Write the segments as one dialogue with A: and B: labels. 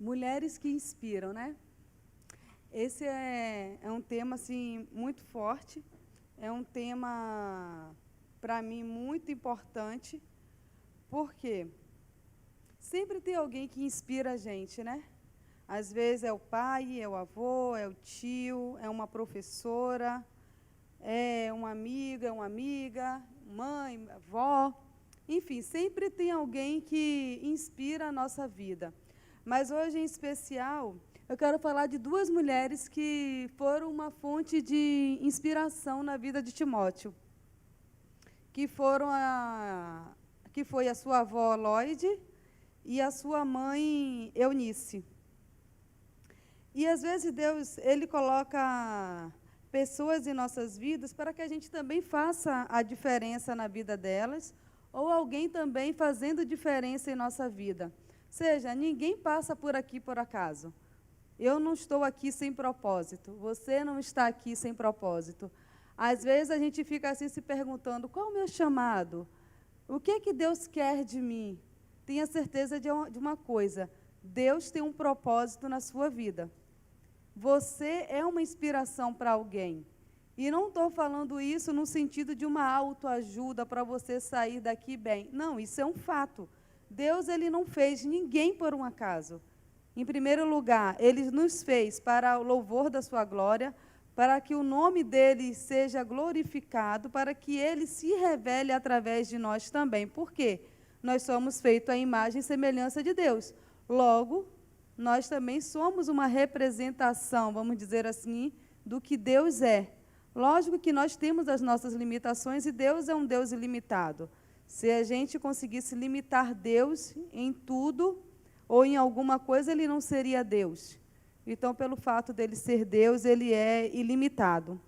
A: Mulheres que inspiram, né? Esse é um tema assim muito forte, é um tema para mim muito importante, porque sempre tem alguém que inspira a gente, né? Às vezes é o pai, é o avô, é o tio, é uma professora, é uma amiga, mãe, avó, enfim, sempre tem alguém que inspira a nossa vida. Mas hoje, em especial, eu quero falar de duas mulheres que foram uma fonte de inspiração na vida de Timóteo, que foi a sua avó Lloyd e a sua mãe Eunice. E às vezes Deus, ele coloca pessoas em nossas vidas para que a gente também faça a diferença na vida delas, ou alguém também fazendo diferença em nossa vida. Ou seja, ninguém passa por aqui por acaso. Eu não estou aqui sem propósito, você não está aqui sem propósito. Às vezes a gente fica assim se perguntando, qual é o meu chamado? O que é que Deus quer de mim? Tenha certeza de uma coisa, Deus tem um propósito na sua vida. Você é uma inspiração para alguém. E não estou falando isso no sentido de uma autoajuda para você sair daqui bem. Não, isso é um fato. Deus, ele não fez ninguém por um acaso. Em primeiro lugar, ele nos fez para o louvor da sua glória, para que o nome dele seja glorificado, para que ele se revele através de nós também. Por quê? Nós somos feitos à imagem e semelhança de Deus. Logo, nós também somos uma representação, vamos dizer assim, do que Deus é. Lógico que nós temos as nossas limitações e Deus é um Deus ilimitado. Se a gente conseguisse limitar Deus em tudo ou em alguma coisa, ele não seria Deus. Então, pelo fato dele ser Deus, ele é ilimitado.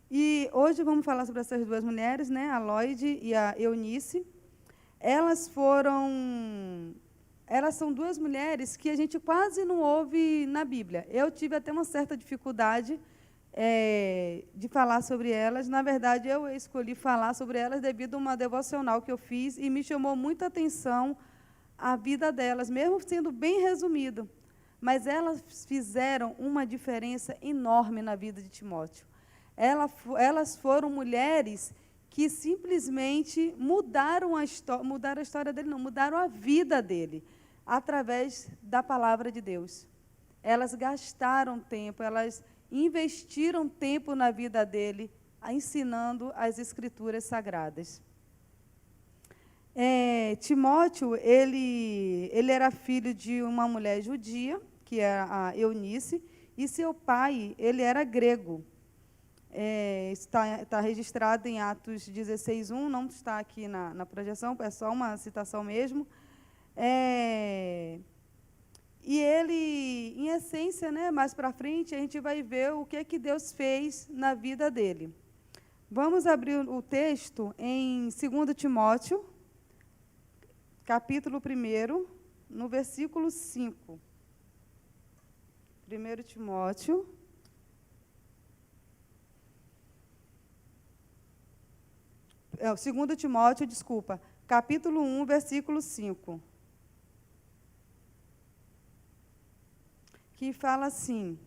A: E hoje vamos falar sobre essas duas mulheres, né, a Lloyd e a Eunice. Elas são duas mulheres que a gente quase não ouve na Bíblia. Eu tive até uma certa dificuldade de falar sobre elas. Na verdade, eu escolhi falar sobre elas devido a uma devocional que eu fiz e me chamou muita atenção a vida delas, mesmo sendo bem resumido. Mas elas fizeram uma diferença enorme na vida de Timóteo. Elas foram mulheres que simplesmente mudaram a história dele, não, mudaram a vida dele, através da palavra de Deus. Elas gastaram tempo, elas investiram tempo na vida dele, ensinando as Escrituras Sagradas. Timóteo, ele era filho de uma mulher judia, que é a Eunice, e seu pai, ele era grego. Está registrado em Atos 16:1, não está aqui na projeção, é só uma citação mesmo. E ele, em essência, né, mais para frente, a gente vai ver o que Deus fez na vida dele. Vamos abrir o texto em 2 Timóteo, capítulo 1, no versículo 5. 1 Timóteo. Segundo Timóteo, desculpa, capítulo 1, versículo 5. Que fala assim: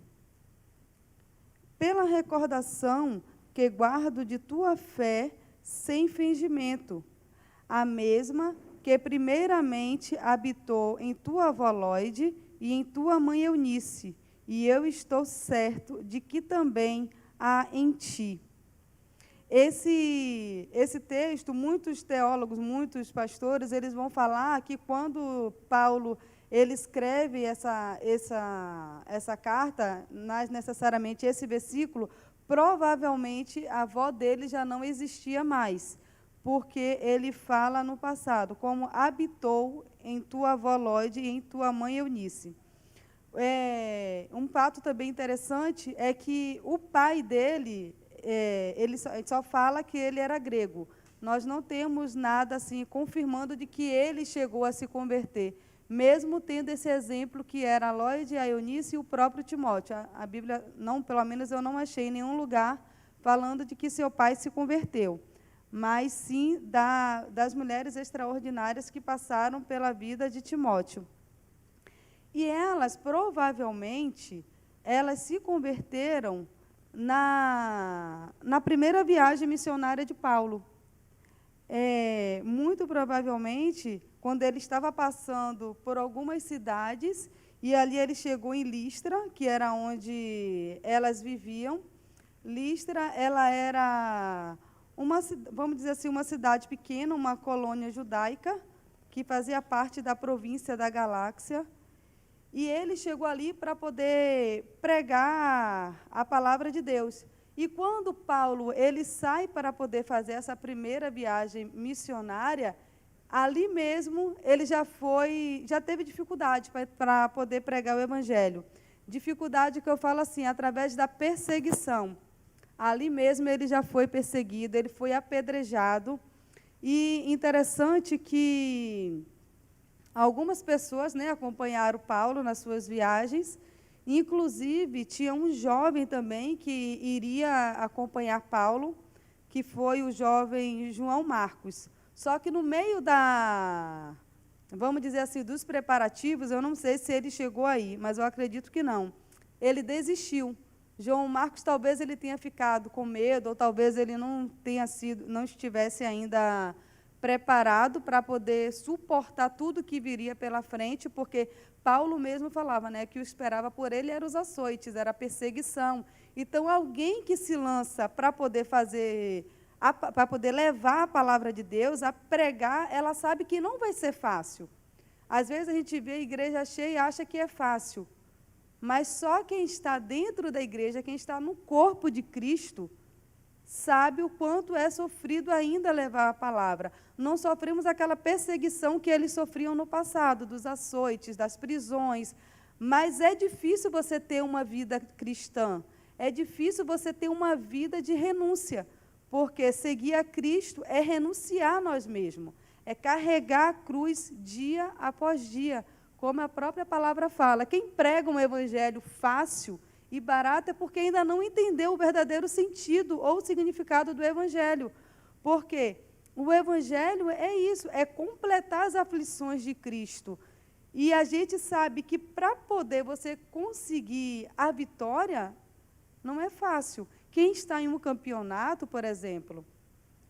A: pela recordação que guardo de tua fé sem fingimento, a mesma que primeiramente habitou em tua avó Lloyd e em tua mãe Eunice, e eu estou certo de que também há em ti. Esse texto, muitos teólogos, muitos pastores, eles vão falar que quando Paulo ele escreve essa carta, necessariamente esse versículo, provavelmente a avó dele já não existia mais, porque ele fala no passado, como habitou em tua avó Lloyd e em tua mãe Eunice. Um fato também interessante é que o pai dele, ele só fala que ele era grego. Nós não temos nada assim confirmando de que ele chegou a se converter, mesmo tendo esse exemplo que era a Lloyd, a Eunice e o próprio Timóteo. A Bíblia, não, pelo menos eu não achei em nenhum lugar falando de que seu pai se converteu, mas sim das mulheres extraordinárias que passaram pela vida de Timóteo. E elas, provavelmente, elas se converteram na primeira viagem missionária de Paulo. Muito provavelmente, quando ele estava passando por algumas cidades, e ali ele chegou em Listra, que era onde elas viviam. Listra, ela era vamos dizer assim, uma cidade pequena, uma colônia judaica, que fazia parte da província da Galáxia. E ele chegou ali para poder pregar a palavra de Deus. E quando Paulo ele sai para poder fazer essa primeira viagem missionária, ali mesmo ele já teve dificuldade para poder pregar o evangelho. Dificuldade que eu falo assim, através da perseguição. Ali mesmo ele já foi perseguido, ele foi apedrejado. E interessante que algumas pessoas, né, acompanharam Paulo nas suas viagens. Inclusive, tinha um jovem também que iria acompanhar Paulo, que foi o jovem João Marcos. Só que no meio vamos dizer assim, dos preparativos, eu não sei se ele chegou aí, mas eu acredito que não. Ele desistiu. João Marcos talvez ele tenha ficado com medo, ou talvez ele não estivesse ainda preparado para poder suportar tudo que viria pela frente, porque Paulo mesmo falava, né, que o esperava por ele eram os açoites, era a perseguição. Então, alguém que se lança para poder para poder levar a palavra de Deus, a pregar, ela sabe que não vai ser fácil. Às vezes a gente vê a igreja cheia e acha que é fácil, mas só quem está dentro da igreja, quem está no corpo de Cristo, sabe o quanto é sofrido ainda levar a palavra. Não sofremos aquela perseguição que eles sofriam no passado, dos açoites, das prisões, mas é difícil você ter uma vida cristã, é difícil você ter uma vida de renúncia, porque seguir a Cristo é renunciar a nós mesmos, é carregar a cruz dia após dia, como a própria palavra fala. Quem prega um evangelho fácil e barato é porque ainda não entendeu o verdadeiro sentido ou significado do evangelho. Porque o evangelho é isso, é completar as aflições de Cristo. E a gente sabe que para poder você conseguir a vitória, não é fácil. Quem está em um campeonato, por exemplo,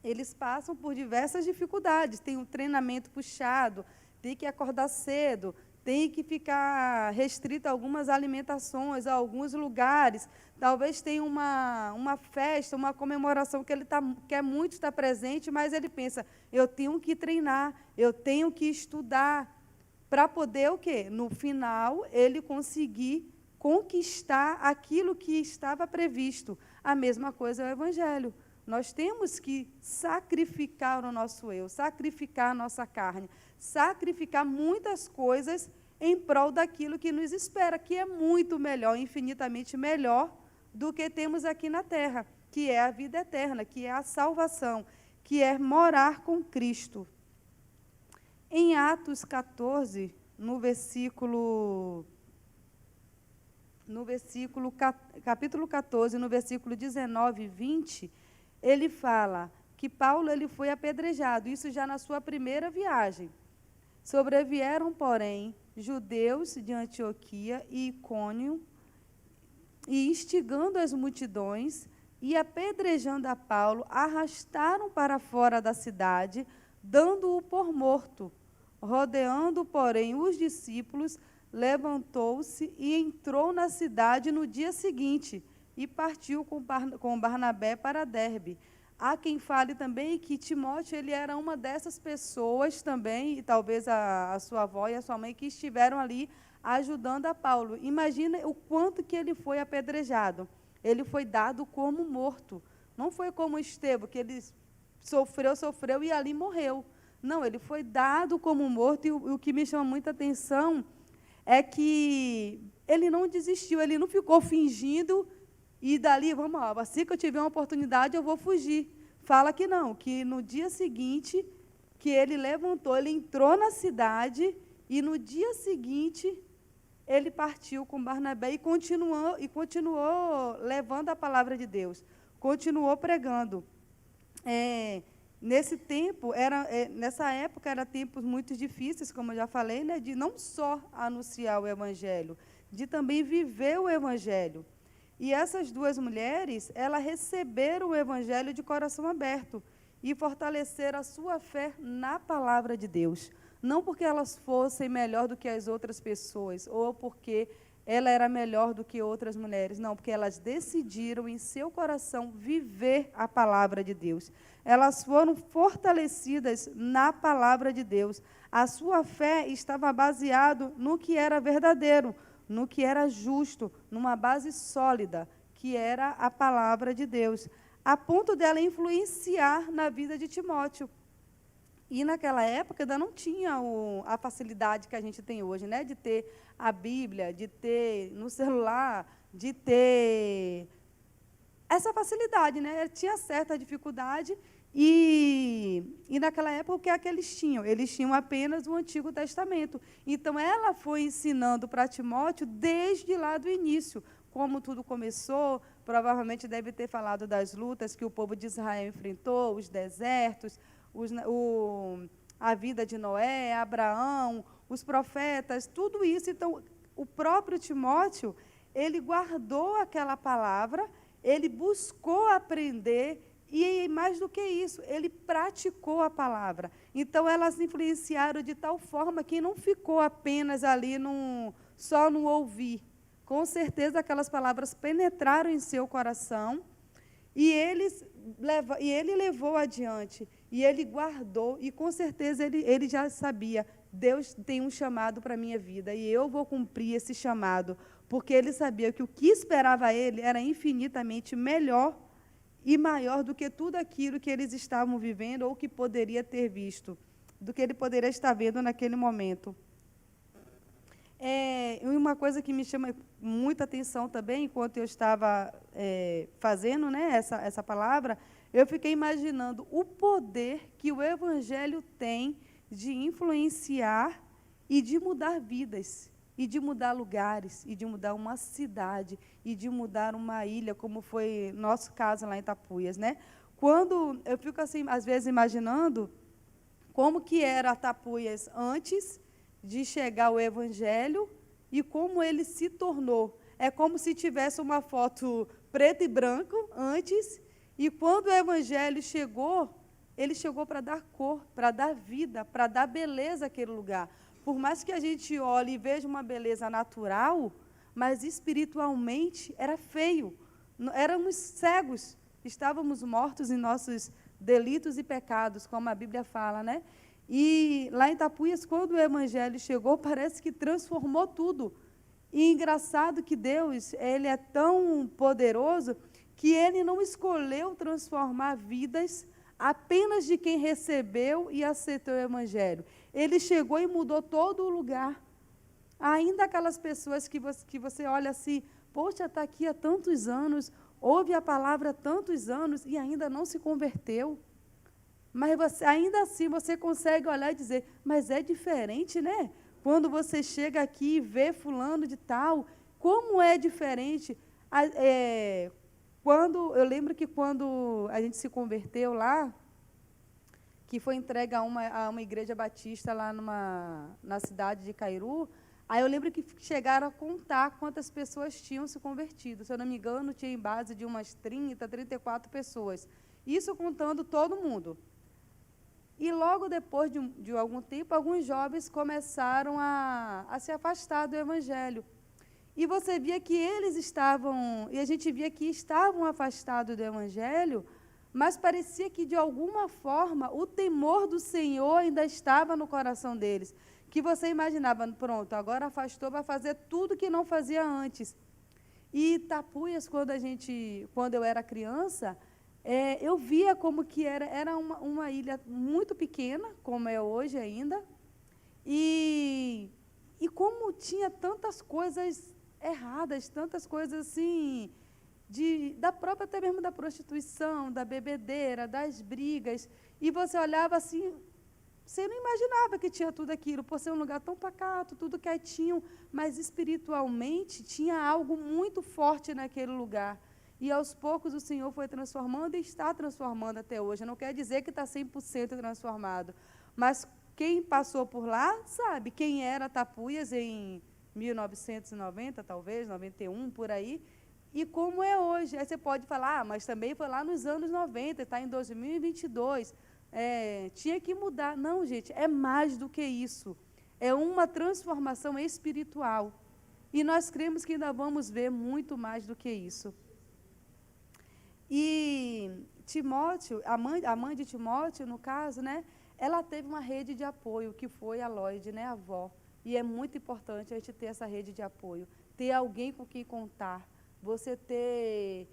A: eles passam por diversas dificuldades. Tem um treinamento puxado, tem que acordar cedo, tem que ficar restrito a algumas alimentações, a alguns lugares. Talvez tenha uma festa, uma comemoração que ele quer muito estar presente, mas ele pensa, eu tenho que treinar, eu tenho que estudar, para poder o quê? No final, ele conseguir conquistar aquilo que estava previsto. A mesma coisa é o Evangelho. Nós temos que sacrificar o nosso eu, sacrificar a nossa carne, sacrificar muitas coisas em prol daquilo que nos espera, que é muito melhor, infinitamente melhor do que temos aqui na terra, que é a vida eterna, que é a salvação, que é morar com Cristo. Em Atos 14, capítulo 14, no versículo 19 e 20, ele fala que Paulo ele foi apedrejado, isso já na sua primeira viagem. Sobrevieram, porém, judeus de Antioquia e Icônio, e instigando as multidões e apedrejando a Paulo, arrastaram para fora da cidade, dando-o por morto. Rodeando, porém, os discípulos, levantou-se e entrou na cidade no dia seguinte, e partiu com Barnabé para Derbe. Há quem fale também que Timóteo ele era uma dessas pessoas também, e talvez a sua avó e a sua mãe, que estiveram ali ajudando a Paulo. Imagina o quanto que ele foi apedrejado. Ele foi dado como morto. Não foi como Estevão, que ele sofreu e ali morreu. Não, ele foi dado como morto, e o que me chama muita atenção é que ele não desistiu, ele não ficou fingindo, e dali, vamos lá, assim que eu tiver uma oportunidade, eu vou fugir. Fala que não, que no dia seguinte, que ele levantou, ele entrou na cidade, e no dia seguinte, ele partiu com Barnabé e continuou levando a palavra de Deus, continuou pregando. nesse tempo, nessa época, eram tempos muito difíceis, como eu já falei, né, de não só anunciar o Evangelho, de também viver o Evangelho. E essas duas mulheres, elas receberam o Evangelho de coração aberto e fortaleceram a sua fé na palavra de Deus. Não porque elas fossem melhor do que as outras pessoas, ou porque ela era melhor do que outras mulheres. Não, porque elas decidiram em seu coração viver a palavra de Deus. Elas foram fortalecidas na palavra de Deus. A sua fé estava baseada no que era verdadeiro, no que era justo, numa base sólida, que era a palavra de Deus, a ponto dela influenciar na vida de Timóteo. E naquela época ainda não tinha a facilidade que a gente tem hoje, né? De ter a Bíblia, de ter no celular, de ter essa facilidade, né? Tinha certa dificuldade e naquela época o que é que eles tinham? Eles tinham apenas o Antigo Testamento. Então ela foi ensinando para Timóteo desde lá do início, como tudo começou. Provavelmente deve ter falado das lutas que o povo de Israel enfrentou, os desertos, a vida de Noé, Abraão, os profetas, tudo isso. Então, o próprio Timóteo, ele guardou aquela palavra, ele buscou aprender e, mais do que isso, ele praticou a palavra. Então, elas influenciaram de tal forma que não ficou apenas ali só no ouvir. Com certeza, aquelas palavras penetraram em seu coração e ele levou adiante. E ele guardou, e com certeza ele já sabia, Deus tem um chamado para a minha vida, e eu vou cumprir esse chamado, porque ele sabia que o que esperava ele era infinitamente melhor e maior do que tudo aquilo que eles estavam vivendo, ou que poderia ter visto, do que ele poderia estar vendo naquele momento. Uma coisa que me chama muita atenção também, enquanto eu estava fazendo, né, essa palavra, eu fiquei imaginando o poder que o Evangelho tem de influenciar e de mudar vidas, e de mudar lugares, e de mudar uma cidade, e de mudar uma ilha, como foi nosso caso lá em Tapuias, né? Quando eu fico assim, às vezes, imaginando como que era Tapuias antes de chegar o Evangelho e como ele se tornou. É como se tivesse uma foto preto e branco antes. E quando o Evangelho chegou, ele chegou para dar cor, para dar vida, para dar beleza àquele lugar. Por mais que a gente olhe e veja uma beleza natural, mas espiritualmente era feio. Éramos cegos, estávamos mortos em nossos delitos e pecados, como a Bíblia fala, né? E lá em Tapuias, quando o Evangelho chegou, parece que transformou tudo. E engraçado que Deus, ele é tão poderoso que ele não escolheu transformar vidas apenas de quem recebeu e aceitou o Evangelho. Ele chegou e mudou todo o lugar. Ainda aquelas pessoas que você olha assim, poxa, está aqui há tantos anos, ouve a palavra há tantos anos e ainda não se converteu. Mas ainda assim você consegue olhar e dizer, mas é diferente, né? Quando você chega aqui e vê fulano de tal, como é diferente. Eu lembro que quando a gente se converteu lá, que foi entregue a uma igreja batista lá na cidade de Cairu, aí eu lembro que chegaram a contar quantas pessoas tinham se convertido. Se eu não me engano, tinha em base de umas 30, 34 pessoas. Isso contando todo mundo. E logo depois de algum tempo, alguns jovens começaram a se afastar do Evangelho. E você via que eles estavam, e a gente via que estavam afastados do Evangelho, mas parecia que, de alguma forma, o temor do Senhor ainda estava no coração deles. Que você imaginava, pronto, agora afastou, vai fazer tudo que não fazia antes. E Tapuias, quando eu era criança, eu via como que era uma ilha muito pequena, como é hoje ainda, e como tinha tantas coisas erradas, tantas coisas assim, da própria, até mesmo da prostituição, da bebedeira, das brigas, e você olhava assim, você não imaginava que tinha tudo aquilo, por ser um lugar tão pacato, tudo quietinho, mas espiritualmente tinha algo muito forte naquele lugar. E aos poucos o Senhor foi transformando e está transformando até hoje. Não quer dizer que está 100% transformado, mas quem passou por lá sabe quem era Tapuias em 1990, talvez, 91, por aí, e como é hoje. Aí você pode falar, mas também foi lá nos anos 90, está em 2022, tinha que mudar. Não, gente, é mais do que isso. É uma transformação espiritual. E nós cremos que ainda vamos ver muito mais do que isso. E Timóteo, a mãe de Timóteo, no caso, né, ela teve uma rede de apoio, que foi a Lloyd, né, a avó. E é muito importante a gente ter essa rede de apoio, ter alguém com quem contar. Você ter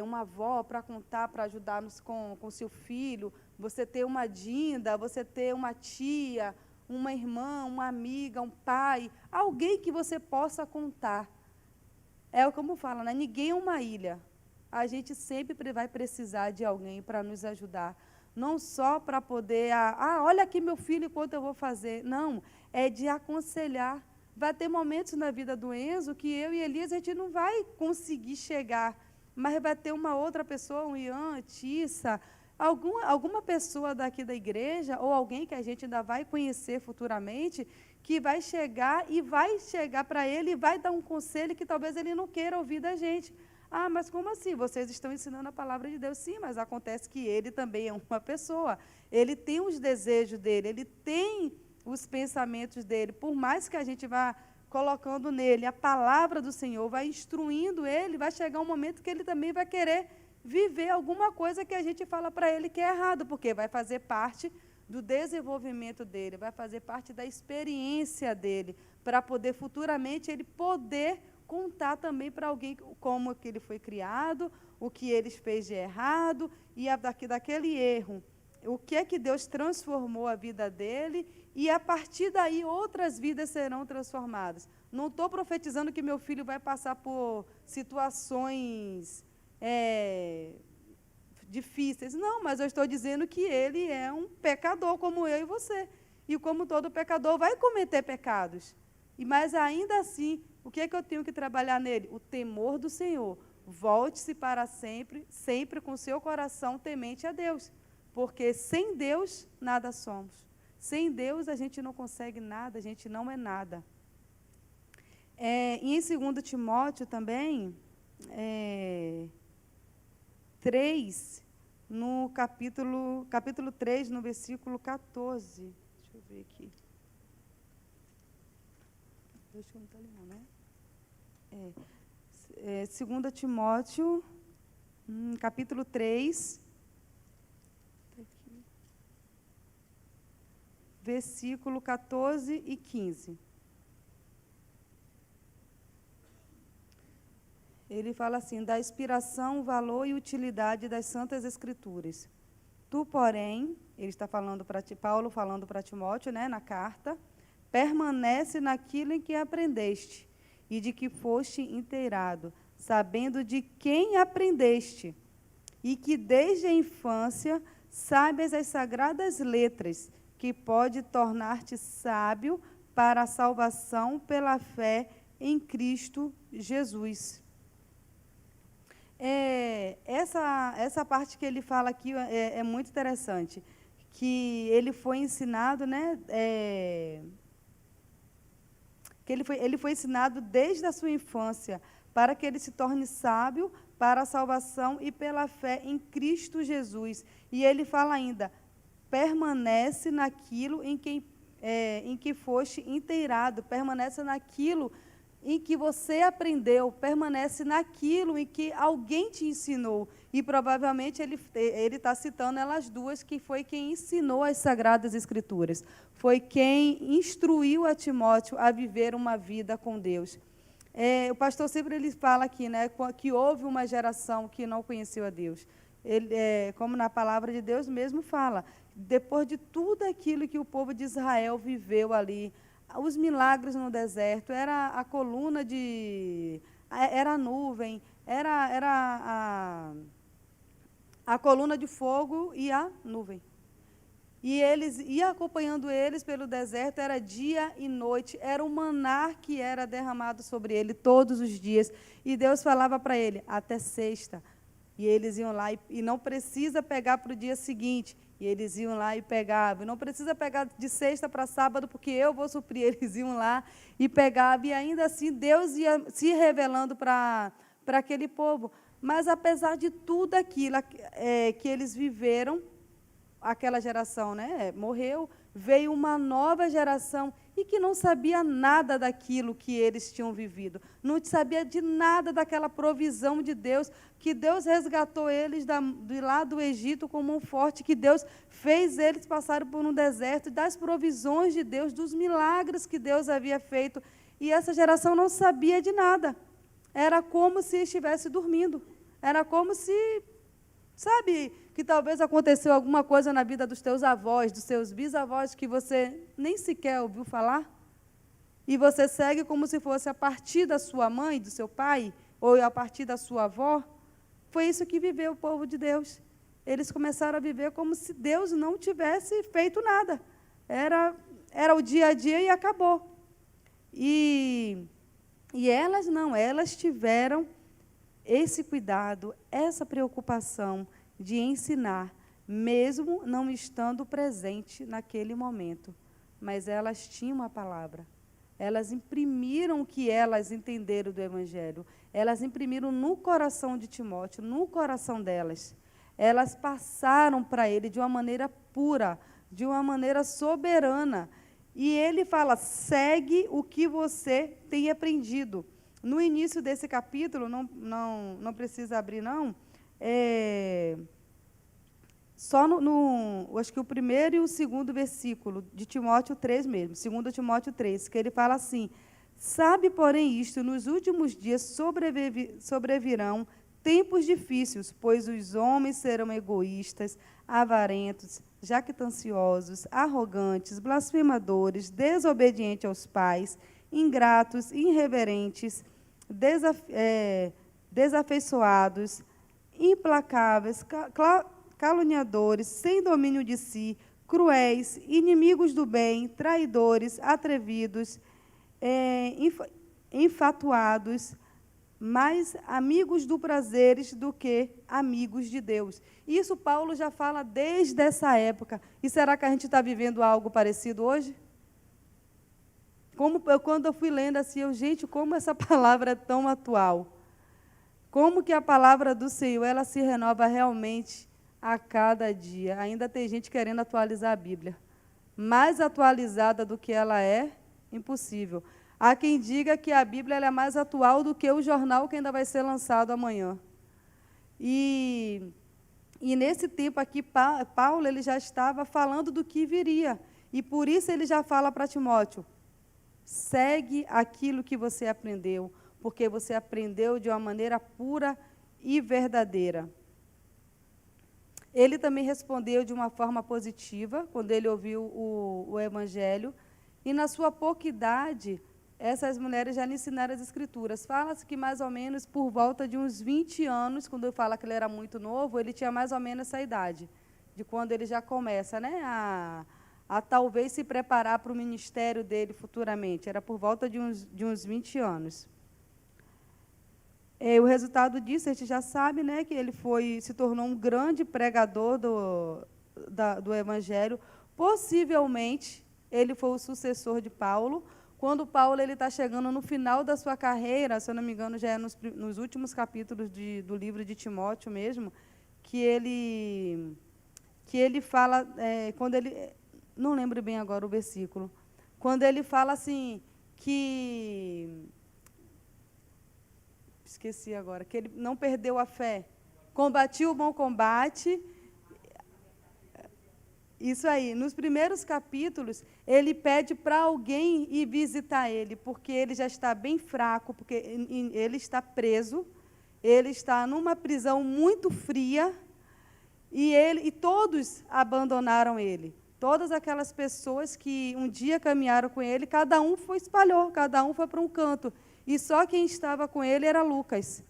A: uma avó para contar, para ajudar com seu filho, você ter uma Dinda, você ter uma tia, uma irmã, uma amiga, um pai, alguém que você possa contar. É como fala, né? Ninguém é uma ilha. A gente sempre vai precisar de alguém para nos ajudar. Não só para poder, olha aqui meu filho, quanto eu vou fazer. Não, é de aconselhar. Vai ter momentos na vida do Enzo que eu e Elias, a gente não vai conseguir chegar, mas vai ter uma outra pessoa, um Ian, a Tissa, alguma pessoa daqui da igreja, ou alguém que a gente ainda vai conhecer futuramente, que vai chegar para ele e vai dar um conselho que talvez ele não queira ouvir da gente. Ah, mas como assim? Vocês estão ensinando a palavra de Deus? Sim, mas acontece que ele também é uma pessoa. Ele tem os desejos dele, ele tem os pensamentos dele. Por mais que a gente vá colocando nele a palavra do Senhor, vai instruindo ele, vai chegar um momento que ele também vai querer viver alguma coisa que a gente fala para ele que é errado, porque vai fazer parte do desenvolvimento dele, vai fazer parte da experiência dele, para poder futuramente ele poder contar também para alguém como que ele foi criado, o que ele fez de errado, e daquele erro, o que é que Deus transformou a vida dele, e a partir daí outras vidas serão transformadas. Não estou profetizando que meu filho vai passar por situações difíceis, não, mas eu estou dizendo que ele é um pecador como eu e você, e como todo pecador vai cometer pecados, mas ainda assim, o que é que eu tenho que trabalhar nele? O temor do Senhor. Volte-se para sempre, sempre com seu coração temente a Deus, porque sem Deus nada somos. Sem Deus a gente não consegue nada, a gente não é nada. E em 2 Timóteo também, 3, no capítulo 3, no versículo 14. Deixa eu ver aqui. Acho que não está ali não, né? 2 Timóteo, capítulo 3, versículo 14 e 15. Ele fala assim, da inspiração, valor e utilidade das Santas Escrituras. Tu, porém, ele está falando para Paulo, falando para Timóteo, né, na carta, permanece naquilo em que aprendeste e de que foste inteirado, sabendo de quem aprendeste, e que desde a infância sabes as sagradas letras, que pode tornar-te sábio para a salvação pela fé em Cristo Jesus. Essa parte que ele fala aqui é muito interessante, que ele foi ensinado, né, que ele foi ensinado desde a sua infância, para que ele se torne sábio para a salvação e pela fé em Cristo Jesus. E ele fala ainda, permanece naquilo em que foste inteirado, permanece naquilo em que você aprendeu, permanece naquilo em que alguém te ensinou. E provavelmente ele está citando elas duas, que foi quem ensinou as Sagradas Escrituras. Foi quem instruiu a Timóteo a viver uma vida com Deus. O pastor sempre ele fala aqui, né, que houve uma geração que não conheceu a Deus. Ele, como na palavra de Deus mesmo fala, depois de tudo aquilo que o povo de Israel viveu ali, os milagres no deserto, era a coluna era a nuvem, era a coluna de fogo e a nuvem. E eles iam acompanhando eles pelo deserto, era dia e noite, era o maná que era derramado sobre ele todos os dias. E Deus falava para ele, até sexta. E eles iam lá, e não precisa pegar para o dia seguinte. E eles iam lá e pegavam. E não precisa pegar de sexta para sábado, porque eu vou suprir. Eles iam lá e pegavam. E ainda assim, Deus ia se revelando para aquele povo. Mas, apesar de tudo aquilo que eles viveram, aquela geração, né, morreu, veio uma nova geração e que não sabia nada daquilo que eles tinham vivido, não sabia de nada daquela provisão de Deus, que Deus resgatou eles de lá do Egito com mão forte, que Deus fez eles passarem por um deserto, das provisões de Deus, dos milagres que Deus havia feito, e essa geração não sabia de nada, era como se estivesse dormindo, era como se, sabe, que talvez aconteceu alguma coisa na vida dos teus avós, dos seus bisavós, que você nem sequer ouviu falar, e você segue como se fosse a partir da sua mãe, do seu pai, ou a partir da sua avó. Foi isso que viveu o povo de Deus. Eles começaram a viver como se Deus não tivesse feito nada. Era o dia a dia e acabou. E elas não, elas tiveram esse cuidado, essa preocupação de ensinar, mesmo não estando presente naquele momento. Mas elas tinham a palavra. Elas imprimiram o que elas entenderam do Evangelho. Elas imprimiram no coração de Timóteo, no coração delas. Elas passaram para ele de uma maneira pura, de uma maneira soberana. E ele fala, segue o que você tem aprendido. No início desse capítulo, não precisa abrir, não, só acho que o primeiro e o segundo versículo de Timóteo 3 mesmo, 2 Timóteo 3, que ele fala assim, sabe, porém, isto, nos últimos dias sobrevirão tempos difíceis, pois os homens serão egoístas, avarentos, jactanciosos, arrogantes, blasfemadores, desobedientes aos pais, ingratos, irreverentes, desafeiçoados, implacáveis, caluniadores, sem domínio de si, cruéis, inimigos do bem, traidores, atrevidos, enfatuados, mais amigos do prazeres do que amigos de Deus. Isso Paulo já fala desde essa época. E será que a gente está vivendo algo parecido hoje? Quando eu fui lendo assim, gente, como essa palavra é tão atual. Como que a palavra do Senhor, ela se renova realmente a cada dia. Ainda tem gente querendo atualizar a Bíblia. Mais atualizada do que ela é, impossível. Há quem diga que a Bíblia ela é mais atual do que o jornal que ainda vai ser lançado amanhã. E nesse tempo aqui, Paulo ele já estava falando do que viria. E por isso ele já fala para Timóteo, segue aquilo que você aprendeu, porque você aprendeu de uma maneira pura e verdadeira. Ele também respondeu de uma forma positiva, quando ele ouviu o Evangelho, e na sua pouca idade, essas mulheres já lhe ensinaram as Escrituras. Fala-se que mais ou menos por volta de uns 20 anos, quando eu falo que ele era muito novo, ele tinha mais ou menos essa idade, de quando ele já começa, né, a talvez se preparar para o ministério dele futuramente. Era por volta de uns 20 anos. O resultado disso, a gente já sabe, né, que ele se tornou um grande pregador do Evangelho. Possivelmente, ele foi o sucessor de Paulo. Quando Paulo está chegando no final da sua carreira, se eu não me engano, já é nos últimos capítulos do livro de Timóteo mesmo, que ele fala, quando ele... Não lembro bem agora o versículo. Quando ele fala assim, que... Esqueci agora. Que ele não perdeu a fé. Combatiu o bom combate. Isso aí. Nos primeiros capítulos, ele pede para alguém ir visitar ele, porque ele já está bem fraco, porque ele está preso, ele está numa prisão muito fria, e todos abandonaram ele. Todas aquelas pessoas que um dia caminharam com ele, cada um espalhou, cada um foi para um canto. E só quem estava com ele era Lucas.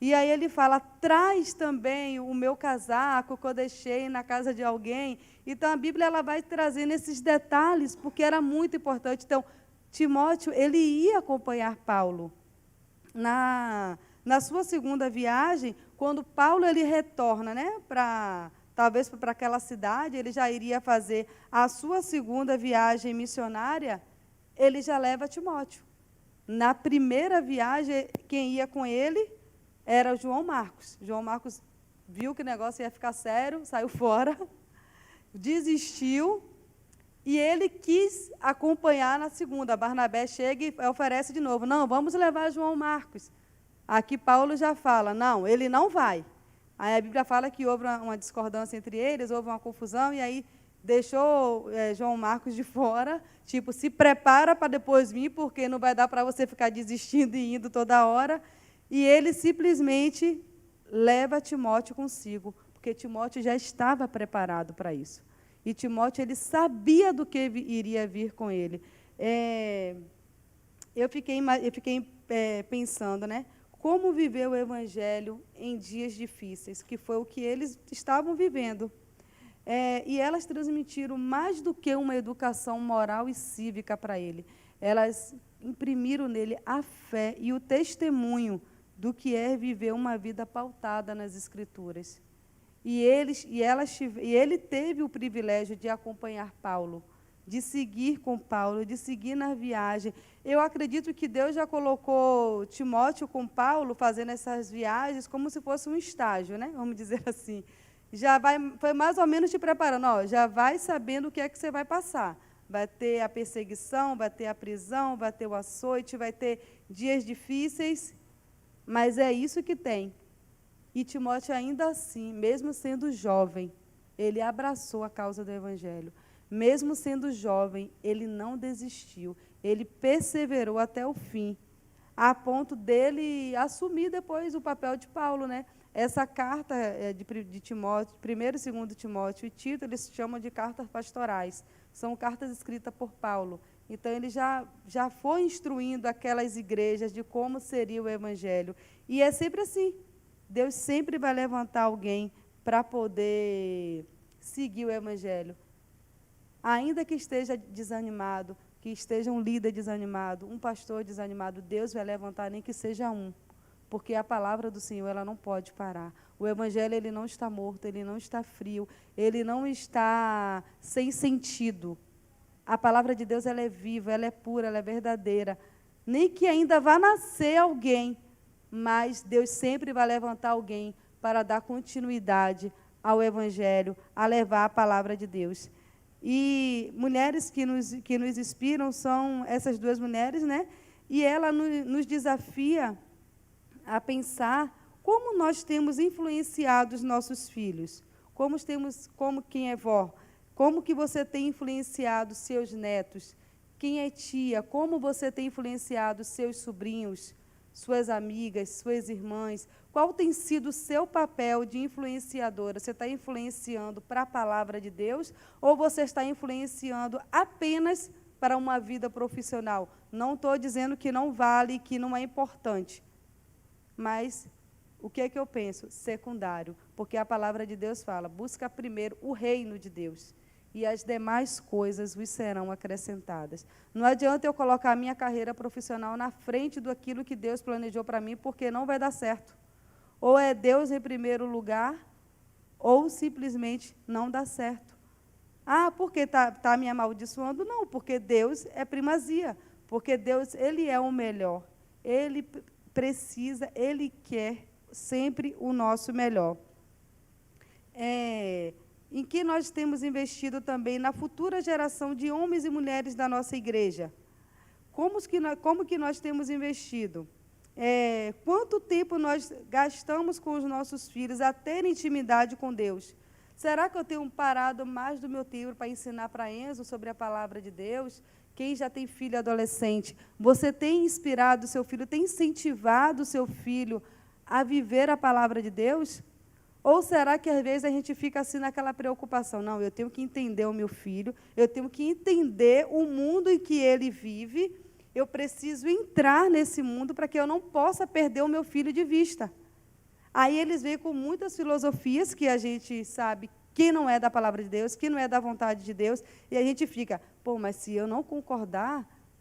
A: E aí ele fala, traz também o meu casaco que eu deixei na casa de alguém. Então, a Bíblia ela vai trazendo esses detalhes, porque era muito importante. Então, Timóteo, ele ia acompanhar Paulo. Na sua segunda viagem, quando Paulo ele retorna, né, talvez para aquela cidade, ele já iria fazer a sua segunda viagem missionária, ele já leva Timóteo. Na primeira viagem, quem ia com ele era o João Marcos. João Marcos viu que o negócio ia ficar sério, saiu fora, desistiu, e ele quis acompanhar na segunda. Barnabé chega e oferece de novo, não, vamos levar João Marcos. Aqui Paulo já fala, não, ele não vai. Aí a Bíblia fala que houve uma discordância entre eles, houve uma confusão, e aí deixou João Marcos de fora, tipo, se prepara para depois vir, porque não vai dar para você ficar desistindo e indo toda hora. E ele simplesmente leva Timóteo consigo, porque Timóteo já estava preparado para isso. E Timóteo, ele sabia do que iria vir com ele. Eu fiquei pensando, né? Como viver o Evangelho em dias difíceis, que foi o que eles estavam vivendo. E elas transmitiram mais do que uma educação moral e cívica para ele. Elas imprimiram nele a fé e o testemunho do que é viver uma vida pautada nas Escrituras. E ele teve o privilégio de acompanhar Paulo, de seguir com Paulo, de seguir na viagem. Eu acredito que Deus já colocou Timóteo com Paulo, fazendo essas viagens, como se fosse um estágio, né? Vamos dizer assim. Foi mais ou menos te preparando, ó, já vai sabendo o que é que você vai passar. Vai ter a perseguição, vai ter a prisão, vai ter o açoite, vai ter dias difíceis, mas é isso que tem. E Timóteo, ainda assim, mesmo sendo jovem, ele abraçou a causa do Evangelho. Mesmo sendo jovem, ele não desistiu, ele perseverou até o fim, a ponto dele assumir depois o papel de Paulo, né? Essa carta de Timóteo, 1º e 2º Timóteo e Tito, eles chamam de cartas pastorais, são cartas escritas por Paulo. Então, ele já foi instruindo aquelas igrejas de como seria o Evangelho. E é sempre assim, Deus sempre vai levantar alguém para poder seguir o Evangelho. Ainda que esteja desanimado, que esteja um líder desanimado, um pastor desanimado, Deus vai levantar nem que seja um, porque a palavra do Senhor ela não pode parar. O Evangelho ele não está morto, ele não está frio, ele não está sem sentido. A palavra de Deus ela é viva, ela é pura, ela é verdadeira. Nem que ainda vá nascer alguém, mas Deus sempre vai levantar alguém para dar continuidade ao Evangelho, a levar a palavra de Deus. E mulheres que nos inspiram são essas duas mulheres, né? E ela nos desafia a pensar como nós temos influenciado os nossos filhos, como quem é vó, como que você tem influenciado seus netos, quem é tia, como você tem influenciado seus sobrinhos, suas amigas, suas irmãs, qual tem sido o seu papel de influenciadora? Você está influenciando para a palavra de Deus ou você está influenciando apenas para uma vida profissional? Não estou dizendo que não vale, que não é importante, mas o que é que eu penso? Secundário, porque a palavra de Deus fala, busca primeiro o reino de Deus e as demais coisas vos serão acrescentadas. Não adianta eu colocar a minha carreira profissional na frente daquilo que Deus planejou para mim, porque não vai dar certo. Ou é Deus em primeiro lugar, ou simplesmente não dá certo. Ah, porque está me amaldiçoando? Não, porque Deus é primazia, porque Deus ele é o melhor. Ele precisa, Ele quer sempre o nosso melhor. Em que nós temos investido também na futura geração de homens e mulheres da nossa igreja? Como que nós temos investido? Quanto tempo nós gastamos com os nossos filhos a ter intimidade com Deus? Será que eu tenho parado mais do meu tempo para ensinar para Enzo sobre a palavra de Deus? Quem já tem filho adolescente, você tem inspirado o seu filho, tem incentivado o seu filho a viver a palavra de Deus? Ou será que, às vezes, a gente fica assim naquela preocupação? Não, eu tenho que entender o meu filho, eu tenho que entender o mundo em que ele vive, eu preciso entrar nesse mundo para que eu não possa perder o meu filho de vista. Aí eles vêm com muitas filosofias que a gente sabe que não é da palavra de Deus, que não é da vontade de Deus, e a gente fica, pô, mas se eu não concordar,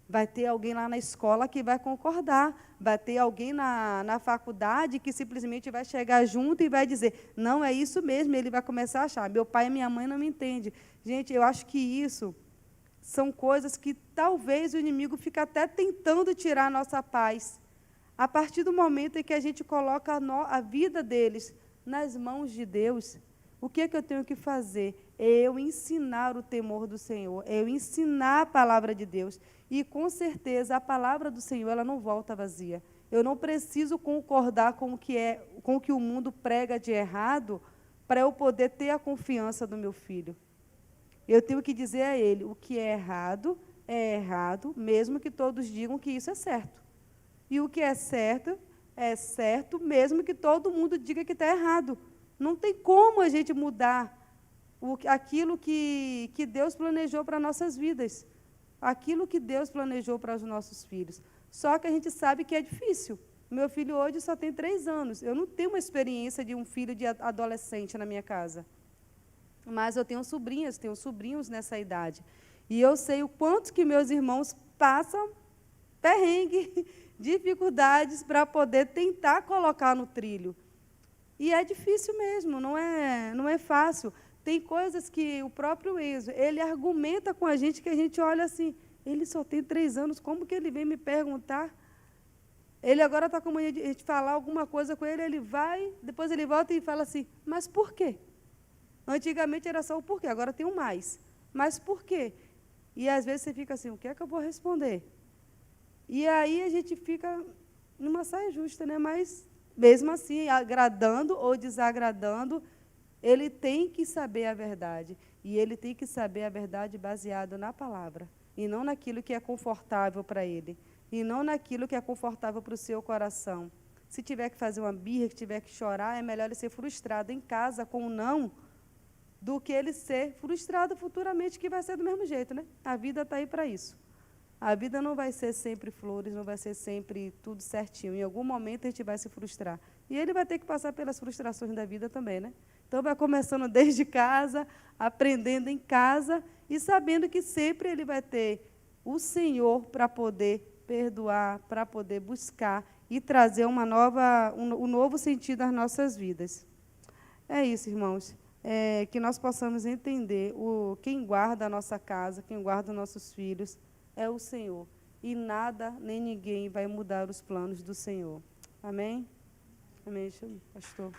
A: vai ter alguém lá na escola que vai concordar, vai ter alguém na faculdade que simplesmente vai chegar junto e vai dizer, não, é isso mesmo, ele vai começar a achar, meu pai e minha mãe não me entendem. Gente, eu acho que isso são coisas que talvez o inimigo fica até tentando tirar a nossa paz. A partir do momento em que a gente coloca a vida deles nas mãos de Deus, o que é que eu tenho que fazer? É eu ensinar o temor do Senhor, é eu ensinar a palavra de Deus. E, com certeza, a palavra do Senhor ela não volta vazia. Eu não preciso concordar com o que o mundo prega de errado para eu poder ter a confiança do meu filho. Eu tenho que dizer a ele, o que é errado, mesmo que todos digam que isso é certo. E o que é certo, mesmo que todo mundo diga que está errado. Não tem como a gente mudar aquilo que Deus planejou para nossas vidas, aquilo que Deus planejou para os nossos filhos. Só que a gente sabe que é difícil. Meu filho hoje só tem 3 anos. Eu não tenho uma experiência de um filho de adolescente na minha casa. Mas eu tenho sobrinhos nessa idade. E eu sei o quanto que meus irmãos passam perrengue, dificuldades para poder tentar colocar no trilho. E é difícil mesmo, não é fácil. Tem coisas que o próprio Enzo, ele argumenta com a gente que a gente olha assim, ele só tem 3 anos, como que ele vem me perguntar? Ele agora está com mania de a gente falar alguma coisa com ele, ele vai, depois ele volta e fala assim, mas por quê? Antigamente era só o porquê, agora tem um mais. Mas por quê? E às vezes você fica assim, o que é que eu vou responder? E aí a gente fica numa saia justa, né? Mas, mesmo assim, agradando ou desagradando, ele tem que saber a verdade. E ele tem que saber a verdade baseada na palavra. E não naquilo que é confortável para ele. E não naquilo que é confortável para o seu coração. Se tiver que fazer uma birra, que tiver que chorar, é melhor ele ser frustrado em casa com um não, do que ele ser frustrado futuramente, que vai ser do mesmo jeito, né? A vida está aí para isso. A vida não vai ser sempre flores, não vai ser sempre tudo certinho. Em algum momento a gente vai se frustrar. E ele vai ter que passar pelas frustrações da vida também, né? Então, vai começando desde casa, aprendendo em casa e sabendo que sempre ele vai ter o Senhor para poder perdoar, para poder buscar e trazer um novo sentido às nossas vidas. É isso, irmãos. Que nós possamos entender quem guarda a nossa casa, quem guarda os nossos filhos, é o Senhor. E nada, nem ninguém vai mudar os planos do Senhor. Amém? Amém, pastor.